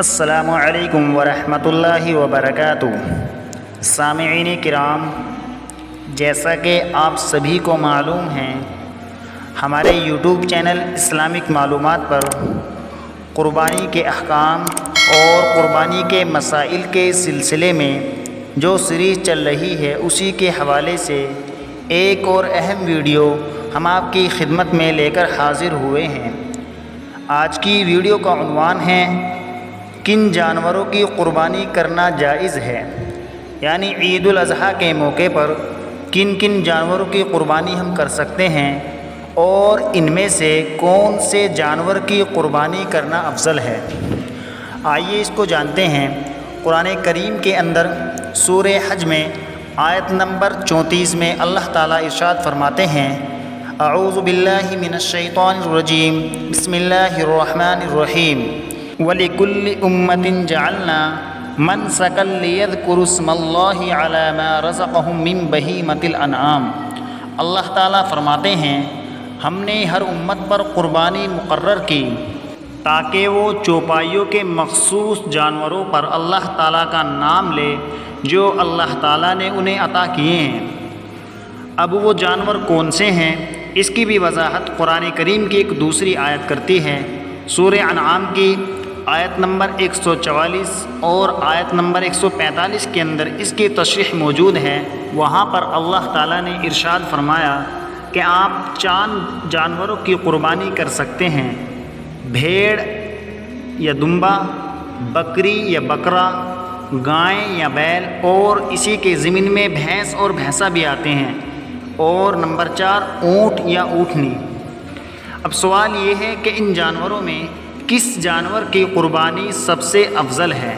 السلام علیکم ورحمۃ اللہ وبرکاتہ۔ سامعین کرام، جیسا کہ آپ سبھی کو معلوم ہے، ہمارے یوٹیوب چینل اسلامک معلومات پر قربانی کے احکام اور قربانی کے مسائل کے سلسلے میں جو سیریز چل رہی ہے، اسی کے حوالے سے ایک اور اہم ویڈیو ہم آپ کی خدمت میں لے کر حاضر ہوئے ہیں۔ آج کی ویڈیو کا عنوان ہے کن جانوروں کی قربانی کرنا جائز ہے، یعنی عید الاضحیٰ کے موقع پر کن کن جانوروں کی قربانی ہم کر سکتے ہیں اور ان میں سے کون سے جانور کی قربانی کرنا افضل ہے۔ آئیے اس کو جانتے ہیں۔ قرآن کریم کے اندر سورہ حج میں آیت نمبر 34 میں اللہ تعالیٰ ارشاد فرماتے ہیں، اعوذ باللہ من الشیطان الرجیم، بسم اللہ الرحمن الرحیم، وَلِكُلِّ أُمَّةٍ جَعَلْنَا مَنْسَكًا لِيَذْكُرُوا اسْمَ اللَّهِ عَلَى مَا رَزَقَهُم مِّن بَهِيمَةِ الْأَنْعَامِ۔ اللہ تعالیٰ فرماتے ہیں، ہم نے ہر امت پر قربانی مقرر کی تاکہ وہ چوپائیوں کے مخصوص جانوروں پر اللہ تعالیٰ کا نام لے جو اللہ تعالیٰ نے انہیں عطا کیے ہیں۔ اب وہ جانور کون سے ہیں، اس کی بھی وضاحت قرآن کریم کی ایک دوسری آیت کرتی ہے۔ سورہ انعام کی آیت نمبر 144 اور آیت نمبر 145 کے اندر اس کی تشریح موجود ہے۔ وہاں پر اللہ تعالیٰ نے ارشاد فرمایا کہ آپ 4 جانوروں کی قربانی کر سکتے ہیں، بھیڑ یا دمبا، بکری یا بکرا، گائے یا بیل، اور اسی کے ضمن میں بھینس اور بھینسا بھی آتے ہیں، اور نمبر 4 اونٹ یا اونٹنی۔ اب سوال یہ ہے کہ ان جانوروں میں کس جانور کی قربانی سب سے افضل ہے؟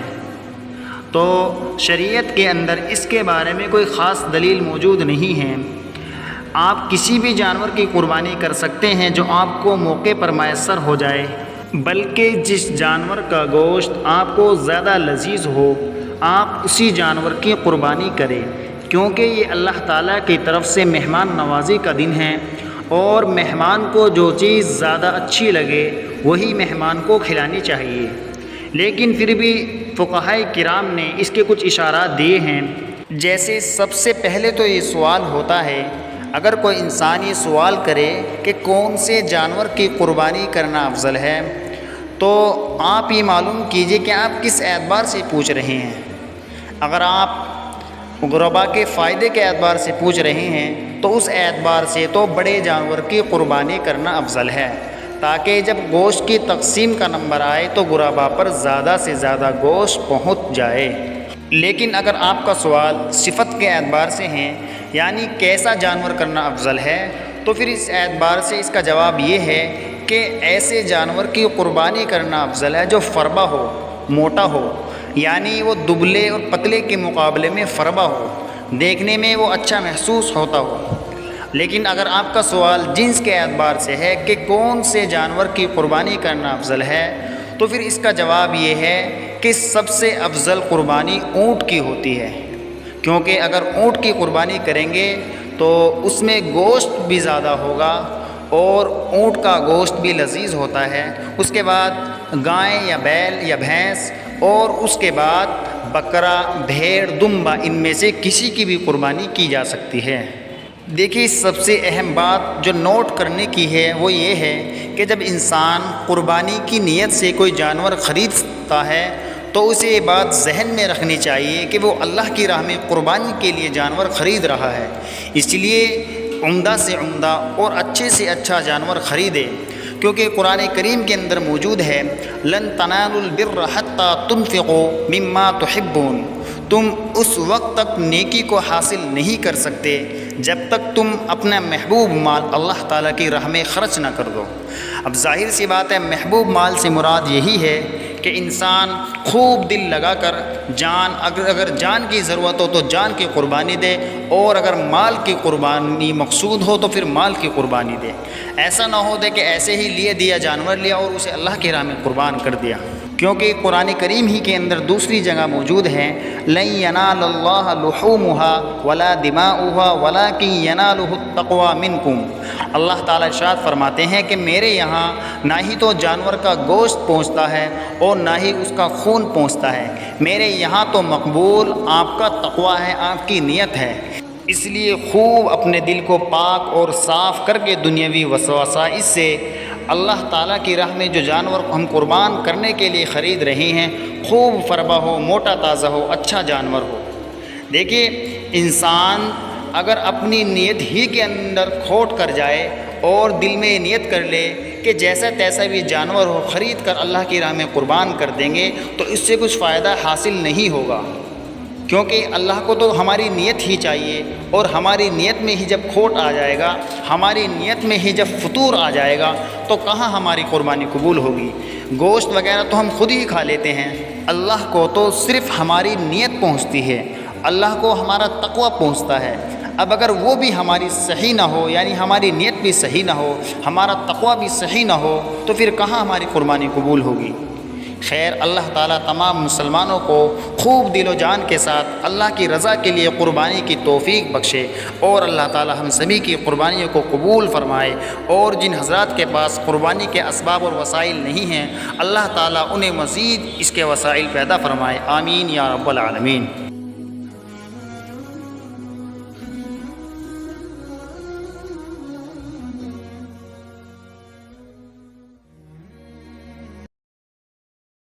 تو شریعت کے اندر اس کے بارے میں کوئی خاص دلیل موجود نہیں ہے۔ آپ کسی بھی جانور کی قربانی کر سکتے ہیں جو آپ کو موقع پر میسر ہو جائے، بلکہ جس جانور کا گوشت آپ کو زیادہ لذیذ ہو آپ اسی جانور کی قربانی کریں، کیونکہ یہ اللہ تعالیٰ کی طرف سے مہمان نوازی کا دن ہے، اور مہمان کو جو چیز زیادہ اچھی لگے وہی مہمان کو کھلانی چاہیے۔ لیکن پھر بھی فقہائے کرام نے اس کے کچھ اشارات دیے ہیں۔ جیسے سب سے پہلے تو یہ سوال ہوتا ہے، اگر کوئی انسان یہ سوال کرے کہ کون سے جانور کی قربانی کرنا افضل ہے، تو آپ یہ معلوم کیجئے کہ آپ کس اعتبار سے پوچھ رہے ہیں۔ اگر آپ غربا کے فائدے کے اعتبار سے پوچھ رہے ہیں تو اس اعتبار سے تو بڑے جانور کی قربانی کرنا افضل ہے، تاکہ جب گوشت کی تقسیم کا نمبر آئے تو غربا پر زیادہ سے زیادہ گوشت پہنچ جائے۔ لیکن اگر آپ کا سوال صفت کے اعتبار سے ہے، یعنی کیسا جانور کرنا افضل ہے، تو پھر اس اعتبار سے اس کا جواب یہ ہے کہ ایسے جانور کی قربانی کرنا افضل ہے جو فربا ہو، موٹا ہو، یعنی وہ دبلے اور پتلے کے مقابلے میں فربا ہو، دیکھنے میں وہ اچھا محسوس ہوتا ہو۔ لیکن اگر آپ کا سوال جنس کے اعتبار سے ہے کہ کون سے جانور کی قربانی کرنا افضل ہے، تو پھر اس کا جواب یہ ہے کہ سب سے افضل قربانی اونٹ کی ہوتی ہے، کیونکہ اگر اونٹ کی قربانی کریں گے تو اس میں گوشت بھی زیادہ ہوگا اور اونٹ کا گوشت بھی لذیذ ہوتا ہے۔ اس کے بعد گائے یا بیل یا بھینس، اور اس کے بعد بکرا، بھیڑ، دمبا، ان میں سے کسی کی بھی قربانی کی جا سکتی ہے۔ دیکھیے، سب سے اہم بات جو نوٹ کرنے کی ہے وہ یہ ہے کہ جب انسان قربانی کی نیت سے کوئی جانور خریدتا ہے تو اسے یہ بات ذہن میں رکھنی چاہیے کہ وہ اللہ کی راہ میں قربانی کے لیے جانور خرید رہا ہے، اس لیے عمدہ سے عمدہ اور اچھے سے اچھا جانور خریدے، کیونکہ قرآن کریم کے اندر موجود ہے، لن تنالوا البر حتى تنفقوا مما تحبون، تم اس وقت تک نیکی کو حاصل نہیں کر سکتے جب تک تم اپنا محبوب مال اللہ تعالیٰ کی راہ میں خرچ نہ کر دو۔ اب ظاہر سی بات ہے، محبوب مال سے مراد یہی ہے کہ انسان خوب دل لگا کر جان، اگر جان کی ضرورت ہو تو جان کی قربانی دے، اور اگر مال کی قربانی مقصود ہو تو پھر مال کی قربانی دے۔ ایسا نہ ہو دے کہ ایسے ہی لیے دیا جانور لیا اور اسے اللہ کی راہ میں قربان کر دیا۔ کیونکہ قرآن کریم ہی کے اندر دوسری جگہ موجود ہے لن ینال اللہ لحومها ولا دماؤها ولکن ینالہ التقوی منکم۔ اللہ تعالیٰ ارشاد فرماتے ہیں کہ میرے یہاں نہ ہی تو جانور کا گوشت پہنچتا ہے اور نہ ہی اس کا خون پہنچتا ہے، میرے یہاں تو مقبول آپ کا تقوی ہے، آپ کی نیت ہے۔ اس لیے خوب اپنے دل کو پاک اور صاف کر کے دنیاوی وسوسہ سے اللہ تعالیٰ کی راہ میں جو جانور ہم قربان کرنے کے لیے خرید رہے ہیں خوب فربا ہو، موٹا تازہ ہو، اچھا جانور ہو۔ دیکھیے انسان اگر اپنی نیت ہی کے اندر کھوٹ کر جائے اور دل میں نیت کر لے کہ جیسا تیسا بھی جانور ہو خرید کر اللہ کی راہ میں قربان کر دیں گے تو اس سے کچھ فائدہ حاصل نہیں ہوگا، کیونکہ اللہ کو تو ہماری نیت ہی چاہیے، اور ہماری نیت میں ہی جب کھوٹ آ جائے گا، ہماری نیت میں ہی جب فطور آ جائے گا تو کہاں ہماری قربانی قبول ہوگی۔ گوشت وغیرہ تو ہم خود ہی کھا لیتے ہیں، اللہ کو تو صرف ہماری نیت پہنچتی ہے، اللہ کو ہمارا تقوی پہنچتا ہے۔ اب اگر وہ بھی ہماری صحیح نہ ہو، یعنی ہماری نیت بھی صحیح نہ ہو، ہمارا تقوی بھی صحیح نہ ہو، تو پھر کہاں ہماری قربانی قبول ہوگی۔ خیر، اللہ تعالیٰ تمام مسلمانوں کو خوب دل و جان کے ساتھ اللہ کی رضا کے لیے قربانی کی توفیق بخشے، اور اللہ تعالیٰ ہم سبھی کی قربانیوں کو قبول فرمائے، اور جن حضرات کے پاس قربانی کے اسباب اور وسائل نہیں ہیں اللہ تعالیٰ انہیں مزید اس کے وسائل پیدا فرمائے، آمین یا رب العالمین۔